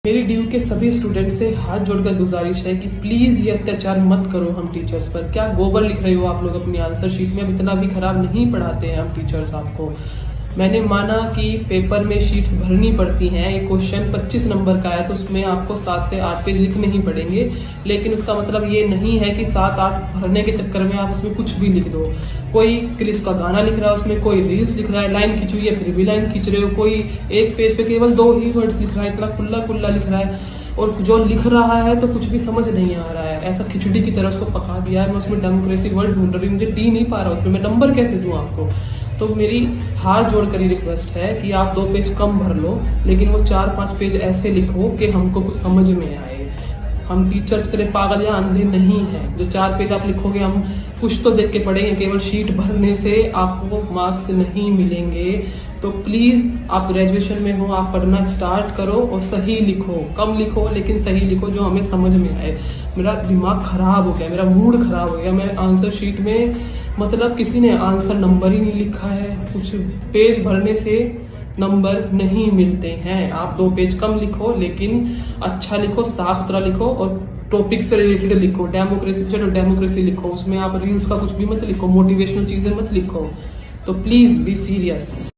मेरी ड्यू के सभी स्टूडेंट से हाथ जोड़कर गुजारिश है कि प्लीज ये अत्याचार मत करो हम टीचर्स पर। क्या गोबर लिख रहे हो आप लोग अपनी आंसर शीट में? अब इतना भी खराब नहीं पढ़ाते हैं हम टीचर्स आपको। मैंने माना कि पेपर में शीट्स भरनी पड़ती हैं, एक क्वेश्चन 25 नंबर का है तो उसमें आपको 7 से 8 पेज लिखने ही पड़ेंगे, लेकिन उसका मतलब ये नहीं है कि 7-8 भरने के चक्कर में आप उसमें कुछ भी लिख दो। कोई क्रिस का गाना लिख रहा है, उसमें कोई रील्स लिख रहा है, लाइन खींच हुई है फिर भी लाइन खींच रहे हो, कोई एक पेज पे केवल 2 ही वर्ड्स लिख रहा है, इतना खुल्ला खुल्ला लिख रहा है और जो लिख रहा है तो कुछ भी समझ नहीं आ रहा है। ऐसा खिचड़ी की तरह उसको पका दिया है। मैं उसमें डेमोक्रेसी वर्ड ढूंढ रही हूँ, मुझे डी नहीं पा रहा उसमें, मैं नंबर कैसे दूं आपको? तो मेरी हाथ जोड़कर ही रिक्वेस्ट है कि आप 2 पेज कम भर लो, लेकिन वो 4-5 पेज ऐसे लिखो कि हमको कुछ समझ में आए। हम टीचर्स तरह पागल या अंधे नहीं हैं। जो 4 पेज आप लिखोगे हम कुछ तो देख के पढ़ेंगे, केवल शीट भरने से आपको मार्क्स नहीं मिलेंगे। तो प्लीज आप ग्रेजुएशन में हो, आप पढ़ना स्टार्ट करो और सही लिखो, कम लिखो लेकिन सही लिखो जो हमें समझ में आए। मेरा दिमाग खराब हो गया, मेरा मूड खराब हो गया। मैं आंसर शीट में मतलब किसी ने आंसर नंबर ही नहीं लिखा है, कुछ पेज भरने से नंबर नहीं मिलते हैं। आप 2 पेज कम लिखो लेकिन अच्छा लिखो, साफ सुथरा लिखो और टॉपिक से रिलेटेड लिखो। डेमोक्रेसी डेमोक्रेसी लिखो, उसमें आप रील्स का कुछ भी मत लिखो, मोटिवेशनल चीजें मत लिखो। तो प्लीज बी सीरियस।